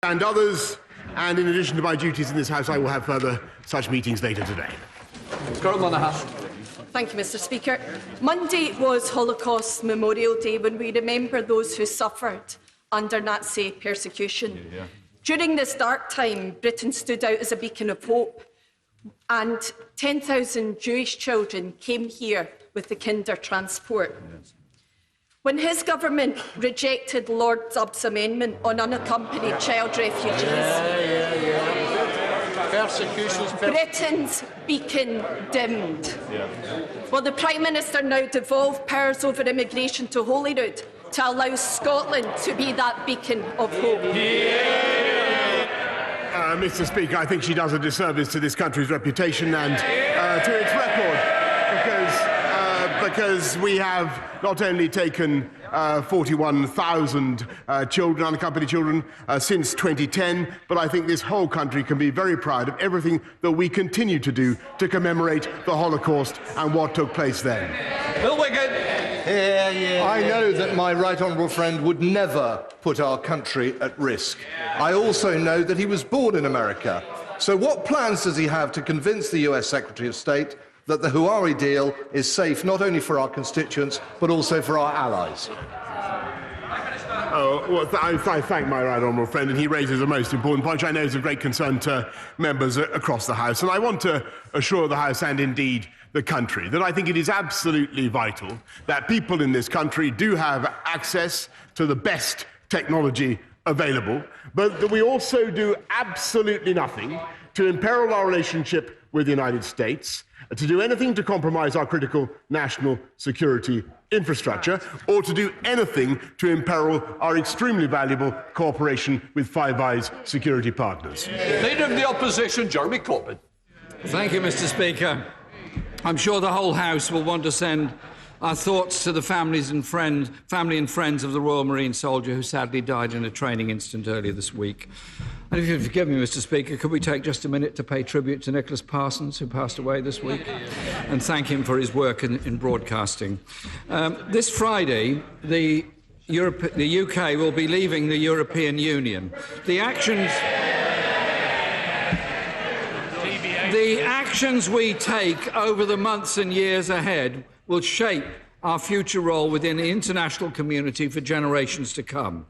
and others, and in addition to my duties in this House, I will have further such meetings later today. Thank you, Mr. Speaker. Monday was Holocaust Memorial Day, when we remember those who suffered under Nazi persecution. During this dark time, Britain stood out as a beacon of hope, and 10,000 Jewish children came here with the Kinder transport. When his government rejected Lord Dubb's amendment on unaccompanied child refugees, Britain's beacon dimmed. Will the Prime Minister now devolve powers over immigration to Holyrood to allow Scotland to be that beacon of hope? Mr. Speaker, I think she does a disservice to this country's reputation and to its record, because we have not only taken 41,000 children, unaccompanied children, since 2010, but I think this whole country can be very proud of everything that we continue to do to commemorate the Holocaust and what took place then. Bill Wiggett. I know that my right honourable friend would never put our country at risk. I also know that he was born in America. So what plans does he have to convince the US Secretary of State that the Huawei deal is safe not only for our constituents but also for our allies? I thank my right honourable friend, and he raises a most important point, which I know is of great concern to members across the House. And I want to assure the House, and indeed the country, that I think it is absolutely vital that people in this country do have access to the best technology available, but that we also do absolutely nothing to imperil our relationship with the United States, to do anything to compromise our critical national security infrastructure, or to do anything to imperil our extremely valuable cooperation with Five Eyes security partners. Leader of the Opposition, Jeremy Corbyn. Thank you, Mr. Speaker. I'm sure the whole House will want to send our thoughts to the family and friends of the Royal Marine soldier who sadly died in a training incident earlier this week. And if you forgive me, Mr. Speaker, could we take just a minute to pay tribute to Nicholas Parsons, who passed away this week, and thank him for his work in broadcasting. This Friday, the UK will be leaving the European Union. The actions we take over the months and years ahead will shape our future role within the international community for generations to come.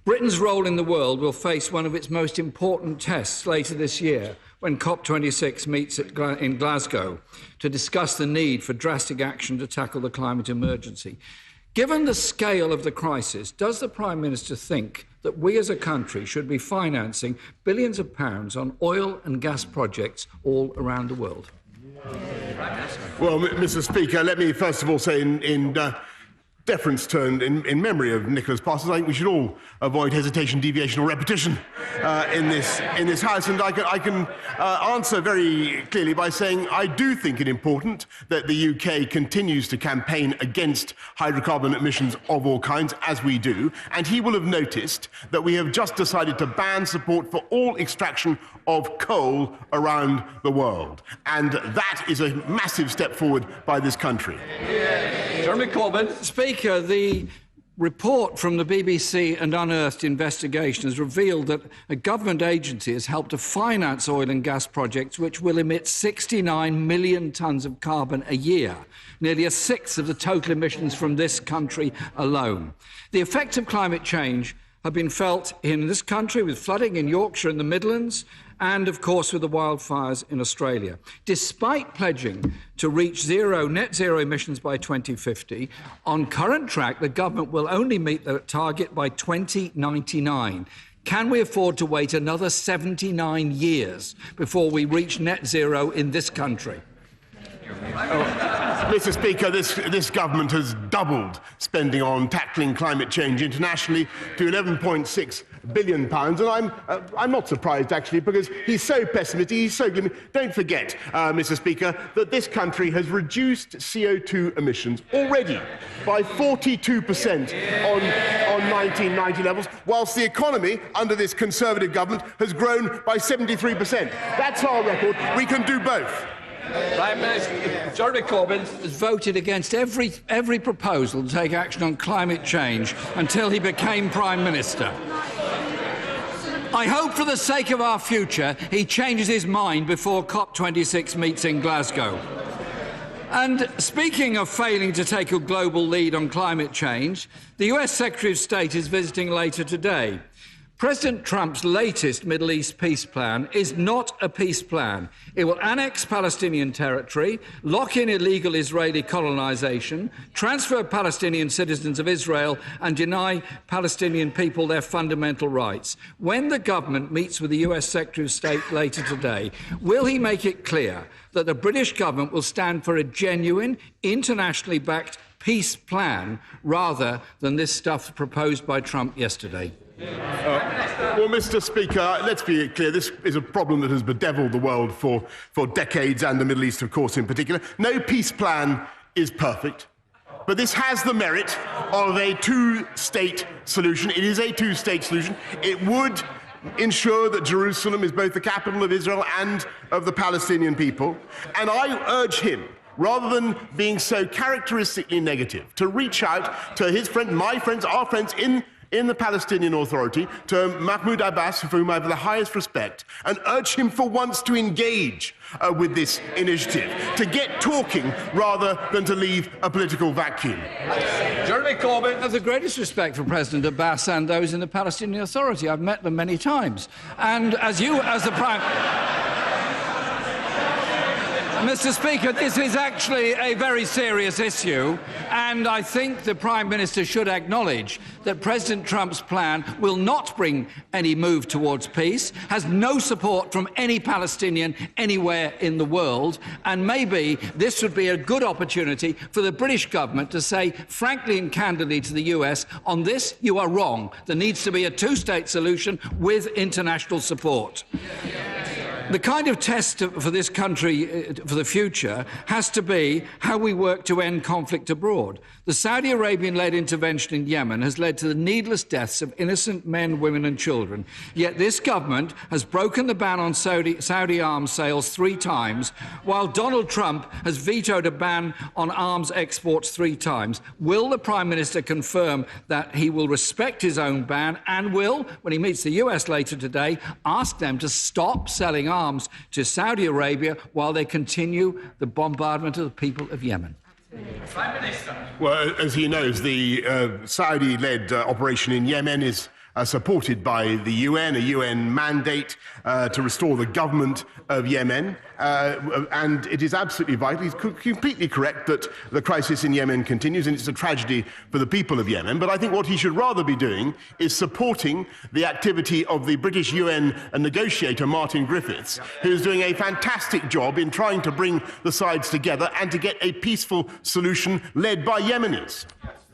Britain's role in the world will face one of its most important tests later this year, when COP26 meets in Glasgow to discuss the need for drastic action to tackle the climate emergency. Given the scale of the crisis, does the Prime Minister think that we as a country should be financing billions of pounds on oil and gas projects all around the world? Well, Mr. Speaker, let me first of all say in deference to and in memory of Nicholas Parsons, I think we should all avoid hesitation, deviation or repetition in this House. And I can answer very clearly by saying I do think it important that the UK continues to campaign against hydrocarbon emissions of all kinds, as we do. And he will have noticed that we have just decided to ban support for all extraction of coal around the world. And that is a massive step forward by this country. Jeremy Corbyn. Speaker, the report from the BBC and Unearthed investigation has revealed that a government agency has helped to finance oil and gas projects which will emit 69 million tonnes of carbon a year, nearly a sixth of the total emissions from this country alone. The effects of climate change have been felt in this country with flooding in Yorkshire and the Midlands, and, of course, with the wildfires in Australia. Despite pledging to reach net zero emissions by 2050, on current track, the government will only meet the target by 2099. Can we afford to wait another 79 years before we reach net zero in this country? Mr. Speaker, this government has doubled spending on tackling climate change internationally to £11.6 billion, and I'm not surprised actually, because he's so pessimistic, he's so gloomy. Don't forget, Mr. Speaker, that this country has reduced CO2 emissions already by 42% on 1990 levels, whilst the economy under this Conservative government has grown by 73%. That's our record. We can do both. Prime Minister Jeremy Corbyn has voted against every proposal to take action on climate change until he became Prime Minister. I hope for the sake of our future he changes his mind before COP26 meets in Glasgow. And speaking of failing to take a global lead on climate change, the US Secretary of State is visiting later today. President Trump's latest Middle East peace plan is not a peace plan. It will annex Palestinian territory, lock in illegal Israeli colonisation, transfer Palestinian citizens of Israel and deny Palestinian people their fundamental rights. When the government meets with the US Secretary of State later today, will he make it clear that the British government will stand for a genuine, internationally backed peace plan rather than this stuff proposed by Trump yesterday? Well, Mr. Speaker, let's be clear. This is a problem that has bedeviled the world for decades, and the Middle East, of course, in particular. No peace plan is perfect, but this has the merit of a two-state solution. It is a two-state solution. It would ensure that Jerusalem is both the capital of Israel and of the Palestinian people. And I urge him, rather than being so characteristically negative, to reach out to his friend, my friends, our friends in the Palestinian Authority, to Mahmoud Abbas, for whom I have the highest respect, and urge him for once to engage with this initiative, to get talking rather than to leave a political vacuum. Jeremy Corbyn. I have the greatest respect for President Abbas and those in the Palestinian Authority. I've met them many times. And as the Prime... Mr. Speaker, this is actually a very serious issue, and I think the Prime Minister should acknowledge that President Trump's plan will not bring any move towards peace, has no support from any Palestinian anywhere in the world, and maybe this would be a good opportunity for the British government to say frankly and candidly to the US, on this you are wrong. There needs to be a two-state solution with international support. The kind of test for this country for the future has to be how we work to end conflict abroad. The Saudi Arabian-led intervention in Yemen has led to the needless deaths of innocent men, women and children. Yet this government has broken the ban on Saudi arms sales 3 times, while Donald Trump has vetoed a ban on arms exports 3 times. Will the Prime Minister confirm that he will respect his own ban and will, when he meets the US later today, ask them to stop selling arms to Saudi Arabia while they continue the bombardment of the people of Yemen? Prime Minister. Well, as he knows, the Saudi-led operation in Yemen is supported by the UN, a UN mandate to restore the government of Yemen. And it is absolutely vital. He's completely correct that the crisis in Yemen continues, and it's a tragedy for the people of Yemen. But I think what he should rather be doing is supporting the activity of the British UN negotiator, Martin Griffiths, who is doing a fantastic job in trying to bring the sides together and to get a peaceful solution led by Yemenis.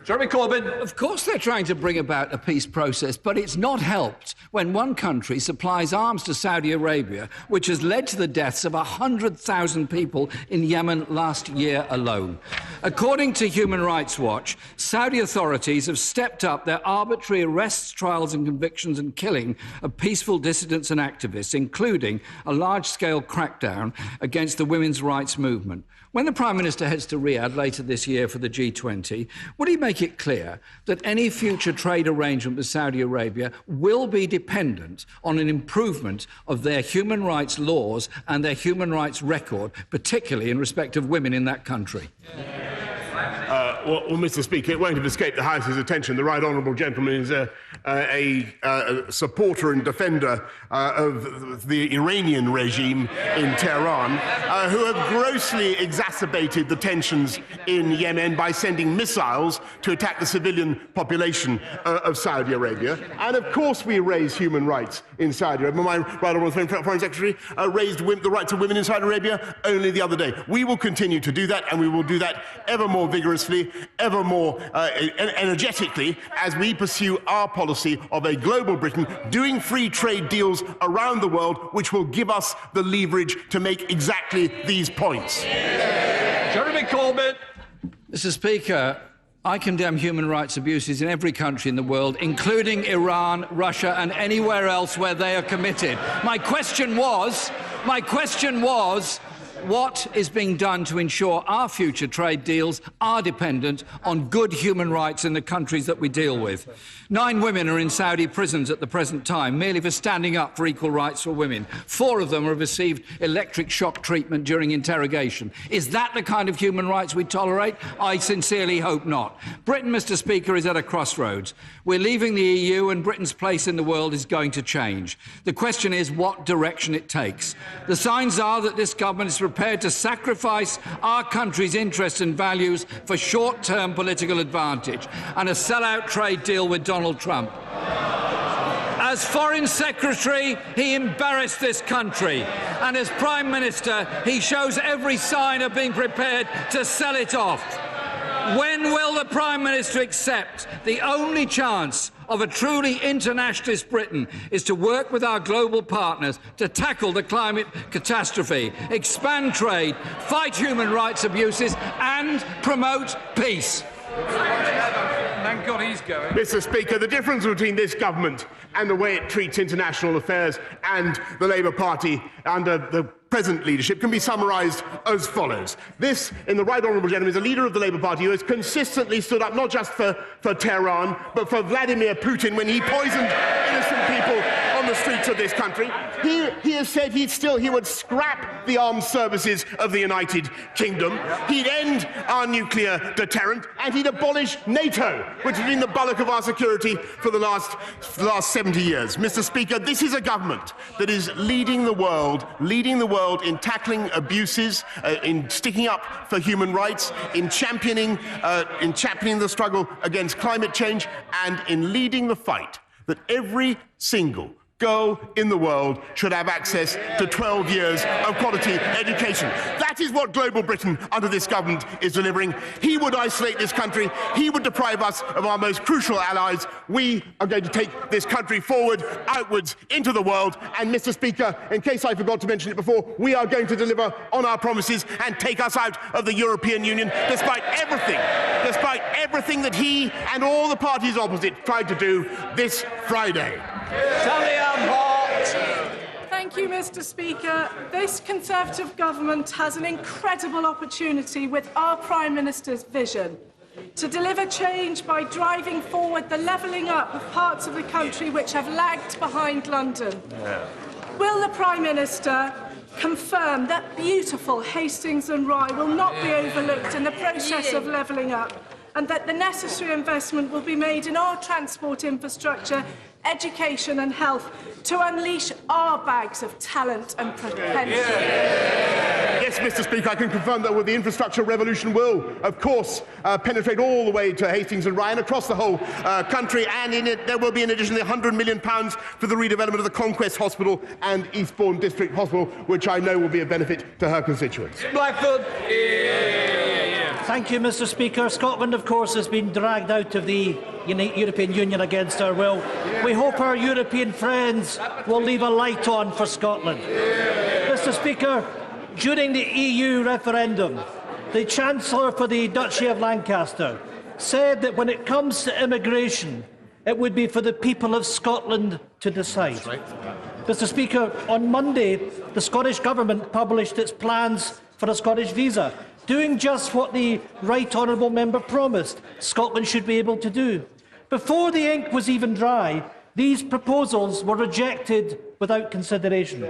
Jeremy Corbyn. Of course they're trying to bring about a peace process, but it's not helped when one country supplies arms to Saudi Arabia, which has led to the deaths of 100,000 people in Yemen last year alone. According to Human Rights Watch, Saudi authorities have stepped up their arbitrary arrests, trials and convictions and killing of peaceful dissidents and activists, including a large-scale crackdown against the women's rights movement. When the Prime Minister heads to Riyadh later this year for the G20, would he make it clear that any future trade arrangement with Saudi Arabia will be dependent on an improvement of their human rights laws and their human rights record, particularly in respect of women in that country? Well, Mr. Speaker, it won't have escaped the House's attention. The right honourable gentleman is a supporter and defender of the Iranian regime in Tehran, who have grossly exacerbated the tensions in Yemen by sending missiles to attack the civilian population of Saudi Arabia. And of course we raise human rights in Saudi Arabia. My right honourable friend, Foreign Secretary, raised the rights of women in Saudi Arabia only the other day. We will continue to do that, and we will do that ever more vigorously, ever more energetically, as we pursue our policy of a global Britain doing free trade deals around the world, which will give us the leverage to make exactly these points. Jeremy Corbyn. Mr. Speaker, I condemn human rights abuses in every country in the world, including Iran, Russia and anywhere else where they are committed. My question was, what is being done to ensure our future trade deals are dependent on good human rights in the countries that we deal with. 9 women are in Saudi prisons at the present time, merely for standing up for equal rights for women. 4 of them have received electric shock treatment during interrogation. Is that the kind of human rights we tolerate? I sincerely hope not. Britain, Mr. Speaker, is at a crossroads. We're leaving the EU and Britain's place in the world is going to change. The question is what direction it takes. The signs are that this government is prepared to sacrifice our country's interests and values for short-term political advantage and a sellout trade deal with Donald Trump. As Foreign Secretary, he embarrassed this country, and as Prime Minister, he shows every sign of being prepared to sell it off. When will the Prime Minister accept the only chance of a truly internationalist Britain is to work with our global partners to tackle the climate catastrophe, expand trade, fight human rights abuses and promote peace? Thank God he's going. Mr. Speaker, the difference between this government and the way it treats international affairs and the Labour Party under the present leadership can be summarised as follows. This, in the right honourable gentleman, is a leader of the Labour Party who has consistently stood up not just for Tehran, but for Vladimir Putin when he poisoned innocent people on the streets of this country. He has said he would scrap the armed services of the United Kingdom, he'd end our nuclear deterrent, and he'd abolish NATO, which has been the bulwark of our security for the last 70 years. Mr. Speaker, this is a government that is leading the world in tackling abuses, in sticking up for human rights, in championing the struggle against climate change, and in leading the fight that every single girl in the world should have access to 12 years of quality education. That is what global Britain under this government is delivering. He would isolate this country. He would deprive us of our most crucial allies. We are going to take this country forward, outwards, into the world. And, Mr. Speaker, in case I forgot to mention it before, we are going to deliver on our promises and take us out of the European Union, despite everything that he and all the parties opposite tried to do this Friday. Thank you, Mr. Speaker. This Conservative government has an incredible opportunity with our Prime Minister's vision to deliver change by driving forward the levelling up of parts of the country which have lagged behind London. Will the Prime Minister confirm that beautiful Hastings and Rye will not be overlooked in the process of levelling up, and that the necessary investment will be made in our transport infrastructure, education and health to unleash our bags of talent and potential? Yes, Mr. Speaker, I can confirm that the infrastructure revolution will, of course, penetrate all the way to Hastings and Rye and across the whole country, and in it there will be an additional £100 million for the redevelopment of the Conquest Hospital and Eastbourne District Hospital, which I know will be a benefit to her constituents. Blackford. Thank you, Mr. Speaker. Scotland, of course, has been dragged out of the European Union against our will. We hope our European friends will leave a light on for Scotland. Mr. Speaker, during the EU referendum, the Chancellor for the Duchy of Lancaster said that when it comes to immigration, it would be for the people of Scotland to decide. Mr. Speaker, on Monday, the Scottish Government published its plans for a Scottish visa, doing just what the Right Honourable Member promised Scotland should be able to do. Before the ink was even dry, these proposals were rejected without consideration.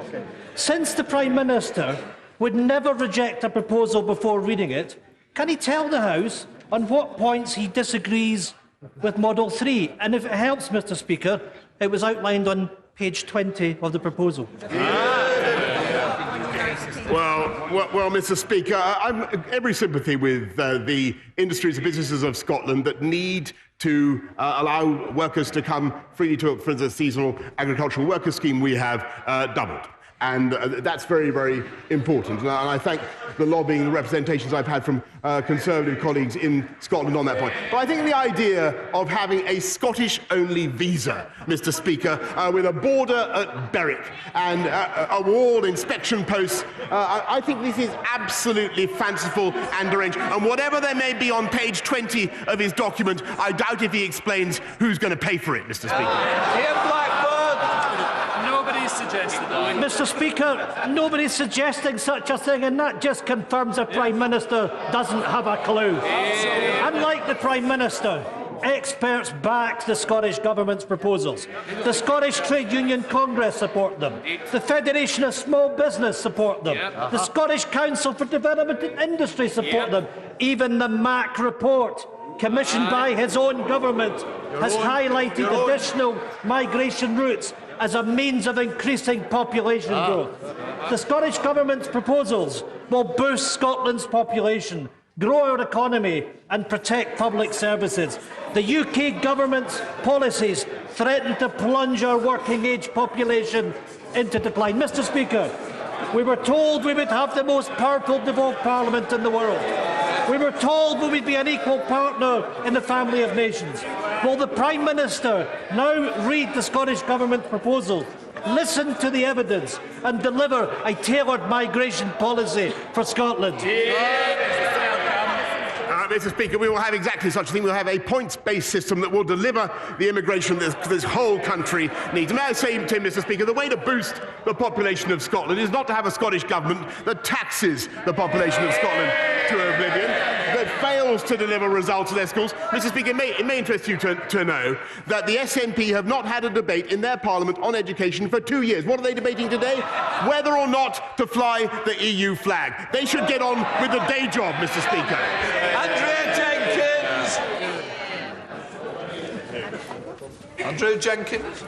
Since the Prime Minister would never reject a proposal before reading it, can he tell the House on what points he disagrees with Model 3? And if it helps, Mr. Speaker, it was outlined on page 20 of the proposal. Well, Mr. Speaker, I'm every sympathy with the industries and businesses of Scotland that need to allow workers to come freely to, for the seasonal agricultural worker scheme we have doubled. And that's very, very important. And I thank the lobbying, the representations I've had from Conservative colleagues in Scotland on that point. But I think the idea of having a Scottish-only visa, Mr. Speaker, with a border at Berwick and a wall inspection posts, I think this is absolutely fanciful and deranged. And whatever there may be on page 20 of his document, I doubt if he explains who's going to pay for it, Mr. Speaker. Here, Blackford. Nobody's suggested that. Mr. Speaker, nobody's suggesting such a thing, and that just confirms the Prime Minister doesn't have a clue. Unlike the Prime Minister, experts back the Scottish Government's proposals. The Scottish Trade Union Congress support them. The Federation of Small Business support them. The Scottish Council for Development and Industry support them. Even the MAC report, commissioned by his own government, has highlighted additional migration routes as a means of increasing population growth. The Scottish Government's proposals will boost Scotland's population, grow our economy and protect public services. The UK Government's policies threaten to plunge our working-age population into decline. Mr. Speaker, we were told we would have the most powerful devolved parliament in the world. We were told we would be an equal partner in the family of nations. Will the Prime Minister now read the Scottish Government proposal, listen to the evidence and deliver a tailored migration policy for Scotland? Mr. Speaker, we will have exactly such a thing. We'll have a points-based system that will deliver the immigration that this whole country needs. May I say to him, Mr. Speaker, the way to boost the population of Scotland is not to have a Scottish government that taxes the population of Scotland to oblivion, that fails to deliver results in their schools. Mr. Speaker, it may interest you to know that the SNP have not had a debate in their parliament on education for 2 years. What are they debating today? Whether or not to fly the EU flag. They should get on with the day job, Mr. Speaker. Andrew Jenkins.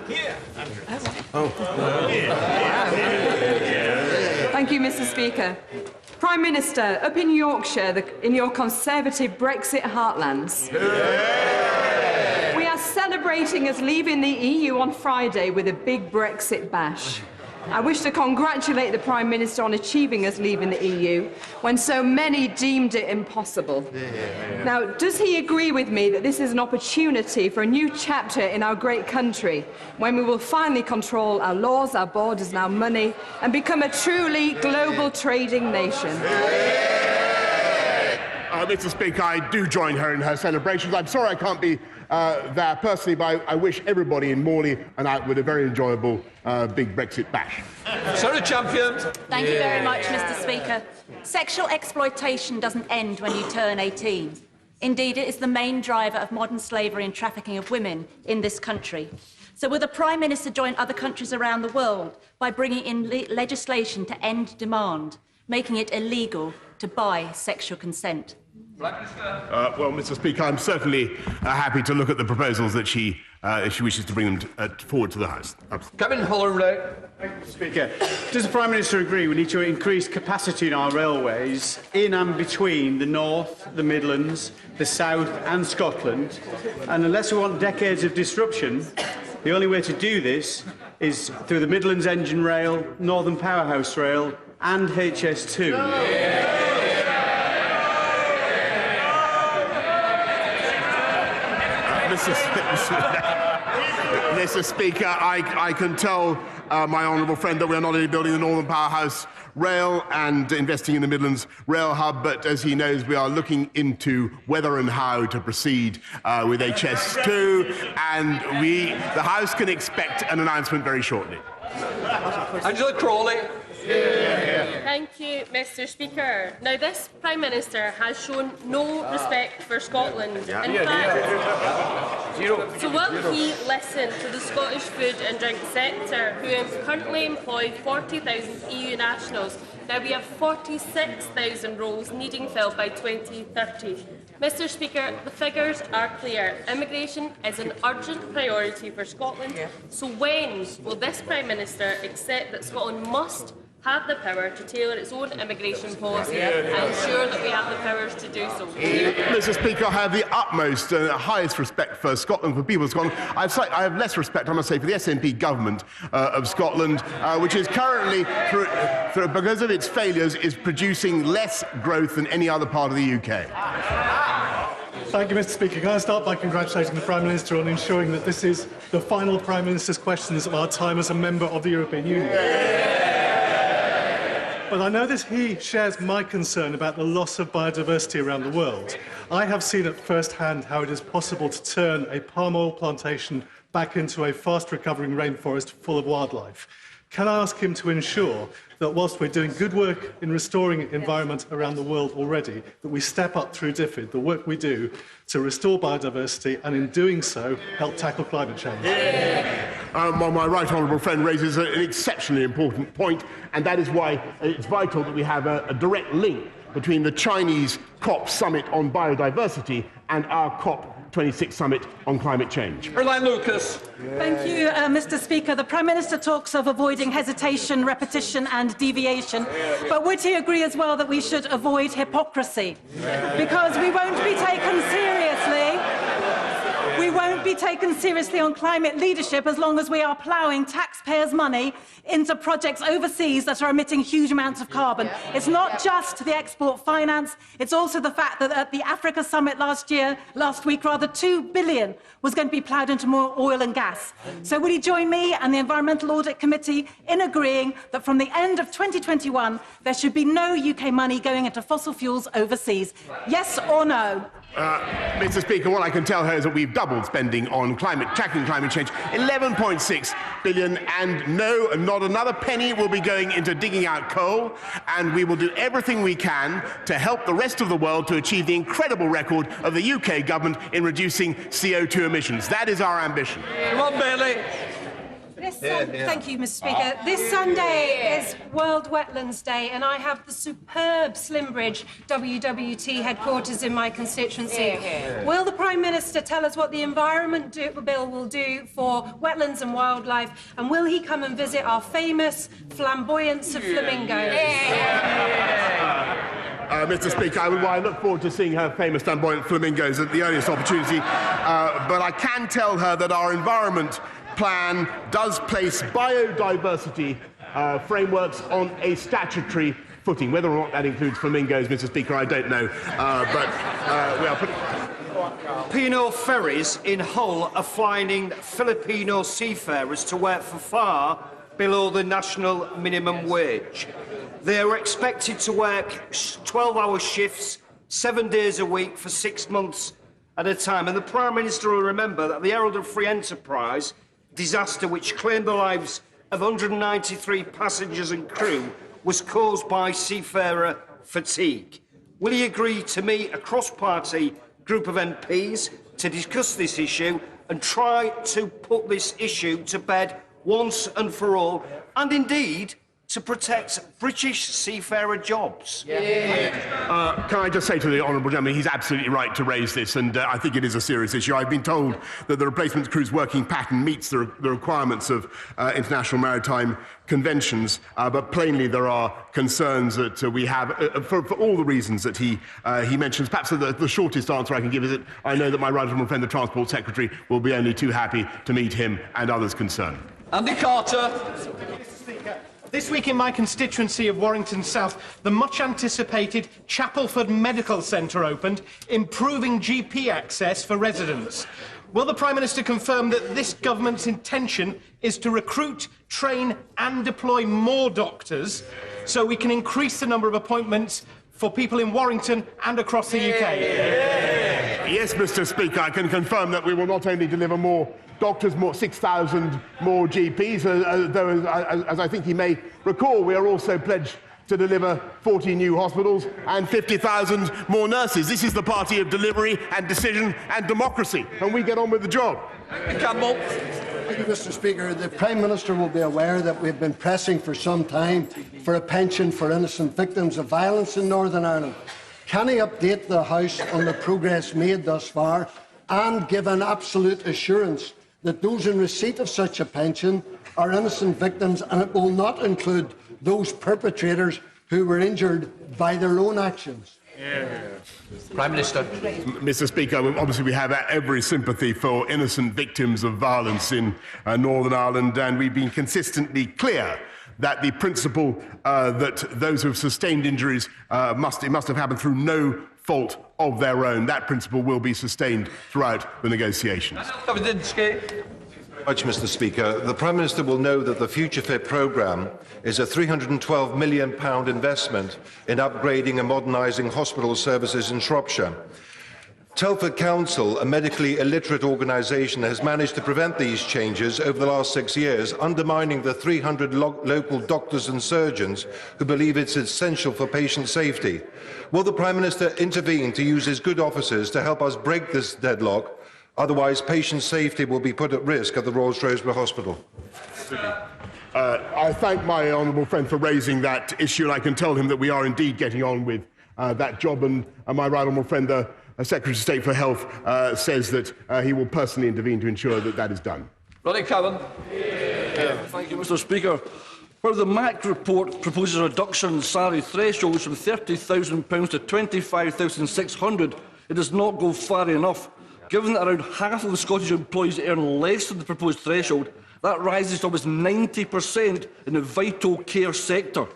Thank you, Mr. Speaker. Prime Minister, up in Yorkshire, in your Conservative Brexit heartlands, we are celebrating us leaving the EU on Friday with a big Brexit bash. I wish to congratulate the Prime Minister on achieving us leaving the EU when so many deemed it impossible. Now, does he agree with me that this is an opportunity for a new chapter in our great country, when we will finally control our laws, our borders and our money, and become a truly global trading nation? Mr. Speaker, I do join her in her celebrations. I'm sorry I can't be there personally, but I wish everybody in Morley and out with a very enjoyable big Brexit bash. Sarah Champion. Thank you very much, Mr. Speaker. Sexual exploitation doesn't end when you turn 18. Indeed, it is the main driver of modern slavery and trafficking of women in this country. So will the Prime Minister join other countries around the world by bringing in legislation to end demand, making it illegal to buy sexual consent? Well, Mr. Speaker, I'm certainly happy to look at the proposals that she wishes to bring them forward to the House. Kevin Holleray. Thank you, Mr. Speaker. Does the Prime Minister agree we need to increase capacity in our railways in and between the North, the Midlands, the South and Scotland? And unless we want decades of disruption, the only way to do this is through the Midlands Engine Rail, Northern Powerhouse Rail and HS2. Mr. Speaker, I can tell my honourable friend that we are not only building the Northern Powerhouse Rail and investing in the Midlands Rail Hub, but as he knows, we are looking into whether and how to proceed with HS2, and the House can expect an announcement very shortly. Angela Crawley. Thank you, Mr. Speaker. Now, this Prime Minister has shown no respect for Scotland. In fact, so will he listen to the Scottish food and drink sector, who currently employ 40,000 EU nationals? Now, we have 46,000 roles needing filled by 2030. Mr. Speaker, the figures are clear. Immigration is an urgent priority for Scotland. So when will this Prime Minister accept that Scotland must have the power to tailor its own immigration policy and ensure that we have the powers to do so? Mr. Speaker, I have the utmost and highest respect for Scotland, for people of Scotland. I have less respect, I must say, for the SNP government of Scotland, which is currently, because of its failures, is producing less growth than any other part of the UK. Thank you, Mr. Speaker. Can I start by congratulating the Prime Minister on ensuring that this is the final Prime Minister's questions of our time as a member of the European Union? But I know that he shares my concern about the loss of biodiversity around the world. I have seen at first hand how it is possible to turn a palm oil plantation back into a fast-recovering rainforest full of wildlife. can I ask him to ensure that whilst we're doing good work in restoring environment around the world already, that we step up through DFID, the work we do to restore biodiversity, and in doing so, help tackle climate change? My right honourable friend raises an exceptionally important point, and that is why it's vital that we have a direct link between the Chinese COP summit on biodiversity and our COP26 summit on climate change. Caroline Lucas. Thank you, Mr. Speaker. The Prime Minister talks of avoiding hesitation, repetition and deviation. But would he agree as well that we should avoid hypocrisy? Because we won't be taken seriously. We won't be taken seriously on climate leadership as long as we are ploughing taxpayers' money into projects overseas that are emitting huge amounts of carbon. It's not just the export finance, it's also the fact that at the Africa summit last week, $2 billion was going to be ploughed into more oil and gas. So will you join me and the Environmental Audit Committee in agreeing that from the end of 2021, there should be no UK money going into fossil fuels overseas? Yes or no? Mr. Speaker, what I can tell her is that we've doubled spending on tackling climate change, 11.6 billion, and no, not another penny will be going into digging out coal, and we will do everything we can to help the rest of the world to achieve the incredible record of the UK government in reducing CO2 emissions. That is our ambition. Come on, Bailey. Thank you, Mr. Speaker. This Sunday is World Wetlands Day, and I have the superb Slimbridge WWT headquarters in my constituency. Will the Prime Minister tell us what the Environment Bill will do for wetlands and wildlife, and will he come and visit our famous flamboyance of flamingos? Mr. Speaker, I look forward to seeing her famous flamboyant flamingos at the earliest opportunity, but I can tell her that our environment plan does place biodiversity frameworks on a statutory footing. Whether or not that includes flamingos, Mr. Speaker, I don't know. But we are putting... Filipino ferries in Hull are flying Filipino seafarers to work for far below the national minimum wage. They are expected to work 12-hour shifts, 7 days a week for 6 months at a time. And the Prime Minister will remember that the Herald of Free Enterprise disaster, which claimed the lives of 193 passengers and crew, was caused by seafarer fatigue. Will he agree to meet a cross-party group of MPs to discuss this issue and try to put this issue to bed once and for all, and indeed to protect British seafarer jobs? Can I just say to the honourable gentleman, he's absolutely right to raise this, and I think it is a serious issue. I've been told that the replacement crew's working pattern meets the requirements of international maritime conventions, but plainly there are concerns that we have for all the reasons that he mentions. Perhaps the shortest answer I can give is that I know that my right honourable friend, the Transport Secretary, will be only too happy to meet him and others concerned. Andy Carter. This week in my constituency of Warrington South, the much-anticipated Chapelford Medical Centre opened, improving GP access for residents. Will the Prime Minister confirm that this government's intention is to recruit, train and deploy more doctors so we can increase the number of appointments for people in Warrington and across the UK? Yes, Mr. Speaker, I can confirm that we will not only deliver more doctors, 6,000 more GPs, though, as I think he may recall, we are also pledged to deliver 40 new hospitals and 50,000 more nurses. This is the party of delivery and decision and democracy, and we get on with the job. Campbell. Thank you, Mr. Speaker. The Prime Minister will be aware that we've been pressing for some time for a pension for innocent victims of violence in Northern Ireland. Can he update the House on the progress made thus far and give an absolute assurance that those in receipt of such a pension are innocent victims, and it will not include those perpetrators who were injured by their own actions? Prime Minister. Mr. Speaker, obviously we have every sympathy for innocent victims of violence in Northern Ireland, and we've been consistently clear that the principle that those who have sustained injuries must have happened through no fault of their own. That principle will be sustained throughout the negotiations. Much, Mr. Speaker. The Prime Minister will know that the Future Fit programme is a £312 million investment in upgrading and modernising hospital services in Shropshire. Telford Council, a medically illiterate organisation, has managed to prevent these changes over the last 6 years, undermining the 300 local doctors and surgeons who believe it's essential for patient safety. Will the Prime Minister intervene to use his good offices to help us break this deadlock? Otherwise, patient safety will be put at risk at the Royal Shrewsbury Hospital. I thank my honourable friend for raising that issue, and I can tell him that we are indeed getting on with that job, and my right honourable friend, the Secretary of State for Health, says that he will personally intervene to ensure that that is done. Ronnie Cowan. Thank you, Mr. Speaker. Where the MAC report proposes a reduction in salary thresholds from £30,000 to £25,600, it does not go far enough. Given that around half of the Scottish employees earn less than the proposed threshold, that rises to almost 90% in the vital care sector.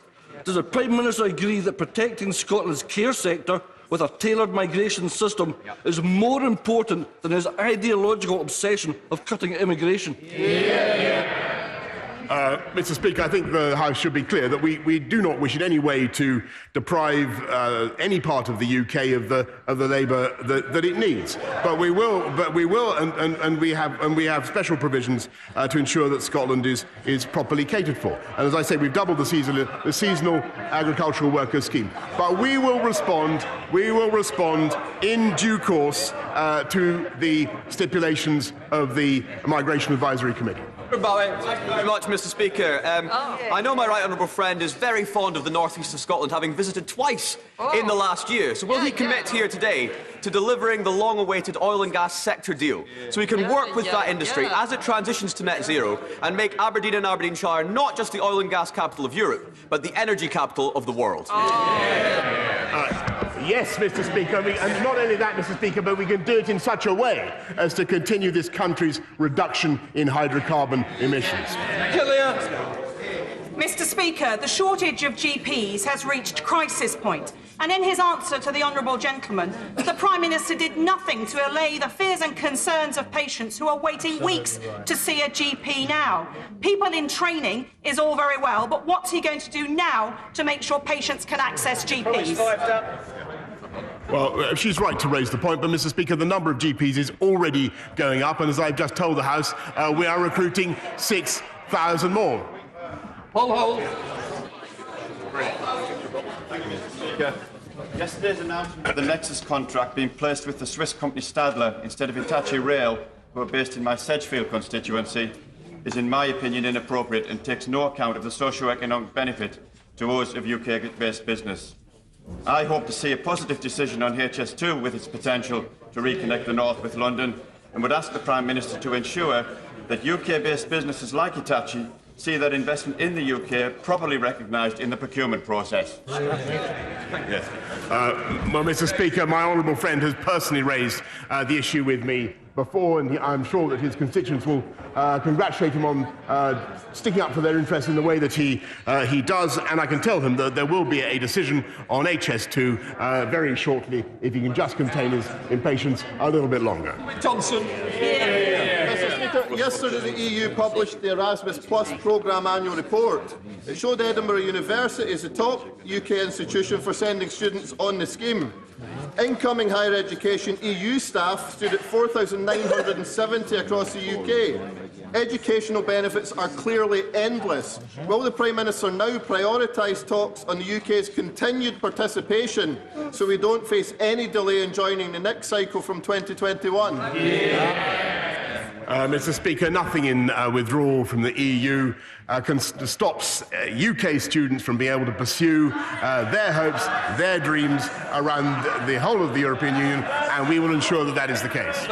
Does the Prime Minister agree that protecting Scotland's care sector with a tailored migration system is more important than his ideological obsession of cutting immigration? Mr. Speaker, I think the House should be clear that we do not wish in any way to deprive any part of the UK of the labour that it needs. But we will, and we have special provisions to ensure that Scotland is properly catered for. And as I say, we've doubled the seasonal agricultural workers scheme. But we will respond in due course to the stipulations of the Migration Advisory Committee. Thank you very much, Mr. Speaker. I know my right honourable friend is very fond of the north east of Scotland, having visited twice in the last year. So will he commit here today to delivering the long-awaited oil and gas sector deal, so we can work with that industry as it transitions to net zero and make Aberdeen and Aberdeenshire not just the oil and gas capital of Europe, but the energy capital of the world? Yes, Mr. Speaker, and not only that, Mr. Speaker, but we can do it in such a way as to continue this country's reduction in hydrocarbon emissions. Mr. Speaker, the shortage of GPs has reached crisis point, and in his answer to the honourable gentleman, the Prime Minister did nothing to allay the fears and concerns of patients who are waiting weeks to see a GP now. People in training is all very well, but what's he going to do now to make sure patients can access GPs? Well, she's right to raise the point, but, Mr. Speaker, the number of GPs is already going up, and as I've just told the House, we are recruiting 6,000 more. Paul Hall. Thank you, Mr. Speaker. Yesterday's announcement of the Nexus contract being placed with the Swiss company Stadler instead of Hitachi Rail, who are based in my Sedgefield constituency, is, in my opinion, inappropriate and takes no account of the socio-economic benefit to those of UK-based business. I hope to see a positive decision on HS2 with its potential to reconnect the North with London, and would ask the Prime Minister to ensure that UK-based businesses like Hitachi see that investment in the UK properly recognised in the procurement process. Yes. Well, Mr. Speaker, my honourable friend has personally raised the issue with me before, and I'm sure that his constituents will congratulate him on sticking up for their interests in the way that he does, and I can tell him that there will be a decision on HS2 very shortly if he can just contain his impatience a little bit longer. Johnson. Mr. Speaker, yesterday the EU published the Erasmus Plus programme annual report. It showed Edinburgh University as the top UK institution for sending students on the scheme. Incoming higher education EU staff stood at 4,970 across the UK. Educational benefits are clearly endless. Will the Prime Minister now prioritise talks on the UK's continued participation so we don't face any delay in joining the next cycle from 2021? Mr. Speaker, nothing in withdrawal from the EU stops UK students from being able to pursue their hopes, their dreams around the whole of the European Union, and we will ensure that that is the case.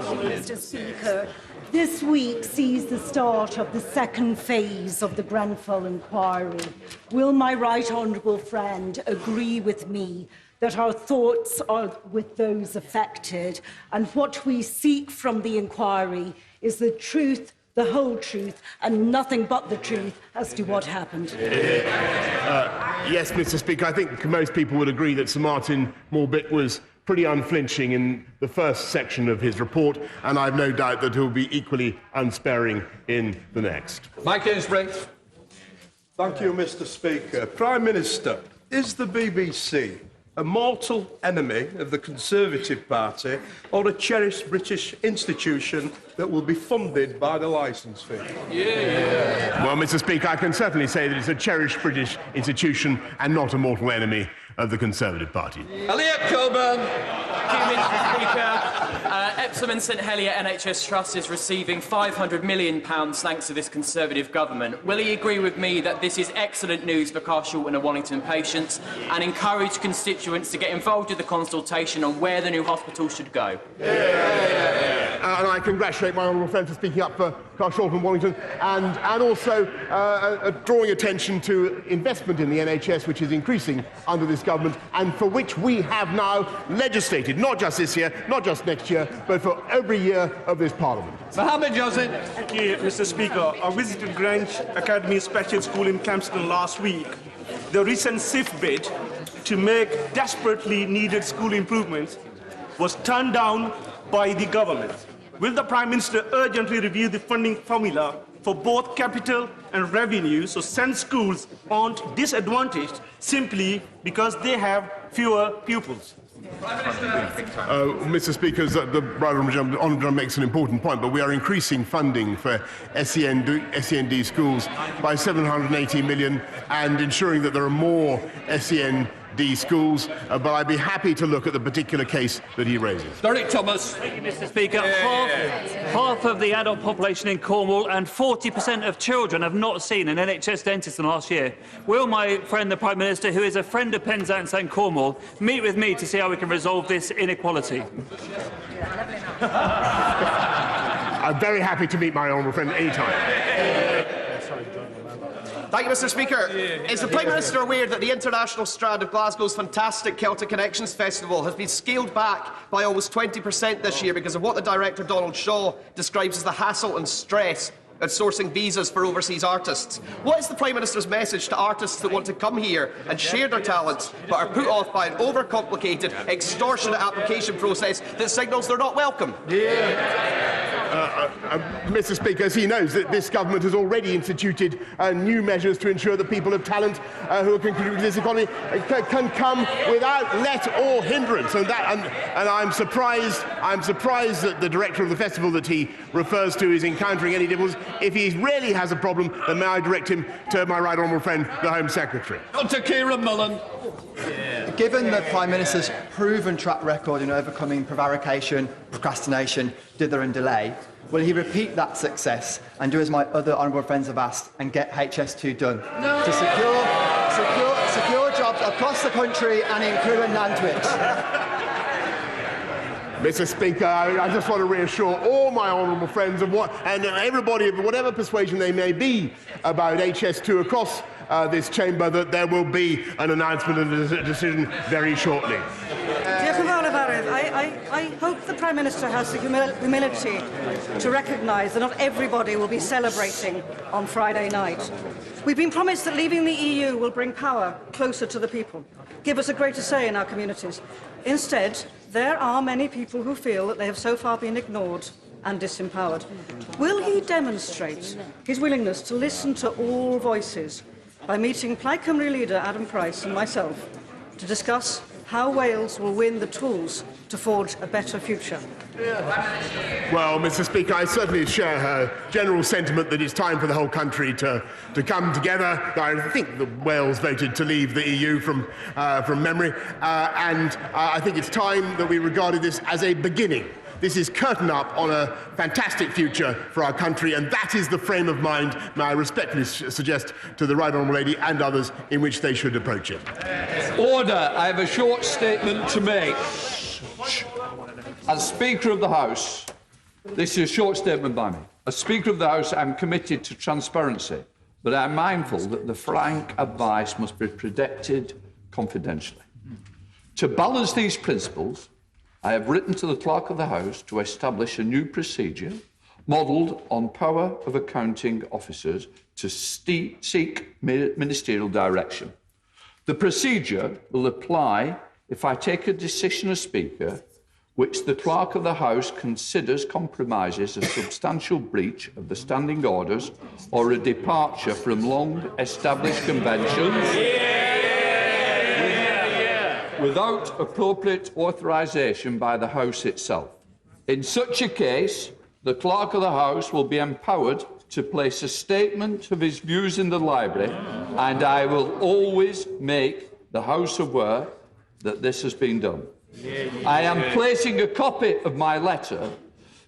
Mr. Speaker, this week sees the start of the second phase of the Grenfell inquiry. Will my right honourable friend agree with me that our thoughts are with those affected, and what we seek from the inquiry is the truth, the whole truth, and nothing but the truth as to what happened? Yes, Mr. Speaker, I think most people would agree that Sir Martin Morbitt was pretty unflinching in the first section of his report, and I have no doubt that he'll be equally unsparing in the next. Mike Ainsbridge. Thank you, Mr. Speaker. Prime Minister, is the BBC a mortal enemy of the Conservative Party or a cherished British institution that will be funded by the licence fee? Well, Mr. Speaker, I can certainly say that it's a cherished British institution and not a mortal enemy of the Conservative Party. Elliot Coburn. Thank you, Mr. Speaker. Epsom and St Helier NHS Trust is receiving £500 million thanks to this Conservative government. Will he agree with me that this is excellent news for Carshalton and Wallington patients and encourage constituents to get involved with the consultation on where the new hospital should go? And I congratulate my honourable friend for speaking up for Carshalton and Wallington and also drawing attention to investment in the NHS, which is increasing under this government and for which we have now legislated, not just this year, not just next year, but for every year of this Parliament. Mohammed Joseph. Thank you, Mr. Speaker. I visited Grange Academy Special School in Kempston last week. The recent SIF bid to make desperately needed school improvements was turned down by the government. Will the Prime Minister urgently review the funding formula for both capital and revenue so St schools aren't disadvantaged simply because they have fewer pupils? Mr. Speaker, the Right Honourable makes an important point, but we are increasing funding for SEND schools by £780 million and ensuring that there are more SEND schools, but I'd be happy to look at the particular case that he raises. Derek Thomas. Thank you, Mr. Speaker. Half of the adult population in Cornwall and 40% of children have not seen an NHS dentist in the last year. Will my friend, the Prime Minister, who is a friend of Penzance and Cornwall, meet with me to see how we can resolve this inequality? I'm very happy to meet my honourable friend any time. Thank you, Mr. Speaker. Is the Prime Minister aware that the international strand of Glasgow's fantastic Celtic Connections Festival has been scaled back by almost 20% this year because of what the director, Donald Shaw, describes as the hassle and stress of sourcing visas for overseas artists? What is the Prime Minister's message to artists that want to come here and share their talents but are put off by an overcomplicated, extortionate application process that signals they're not welcome? Mr. Speaker, as he knows, that this government has already instituted new measures to ensure that people of talent who are contributing to this economy can come without let or hindrance. And I'm surprised that the director of the festival that he refers to is encountering any difficulties. If he really has a problem, then may I direct him to my right honourable friend, the Home Secretary. Dr. Kieran Mullen. Given the Prime Minister's proven track record in overcoming prevarication, procrastination, dither and delay, will he repeat that success and do as my other honourable friends have asked and get HS2 done? No. To secure jobs across the country and in Crewe and Nantwich? Mr. Speaker, I just want to reassure all my honourable friends and everybody of whatever persuasion they may be about HS2 across this chamber that there will be an announcement and a decision very shortly. I hope the Prime Minister has the humility to recognise that not everybody will be celebrating on Friday night. We've been promised that leaving the EU will bring power closer to the people, give us a greater say in our communities. Instead, there are many people who feel that they have so far been ignored and disempowered. Will he demonstrate his willingness to listen to all voices by meeting Plaid Cymru leader Adam Price and myself to discuss how Wales will win the tools to forge a better future? Well, Mr. Speaker, I certainly share her general sentiment that it's time for the whole country to come together. I think that Wales voted to leave the EU from memory, and I think it's time that we regarded this as a beginning. This is curtain up on a fantastic future for our country, and that is the frame of mind, may I respectfully suggest to the Right Honourable Lady and others, in which they should approach it. Order. I have a short statement to make. As Speaker of the House, this is a short statement by me. As Speaker of the House, I am committed to transparency, but I am mindful that the frank advice must be protected confidentially. To balance these principles, I have written to the Clerk of the House to establish a new procedure modelled on power of accounting officers to seek ministerial direction. The procedure will apply if I take a decision as Speaker which the Clerk of the House considers compromises a substantial breach of the standing orders or a departure from long-established conventions without appropriate authorisation by the House itself. In such a case, the Clerk of the House will be empowered to place a statement of his views in the library, and I will always make the House aware that this has been done. I am placing a copy of my letter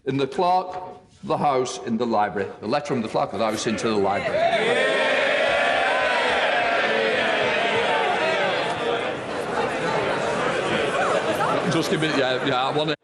in the Clerk of the House in the library. The letter from the Clerk of the House into the library. Just give me, I want to...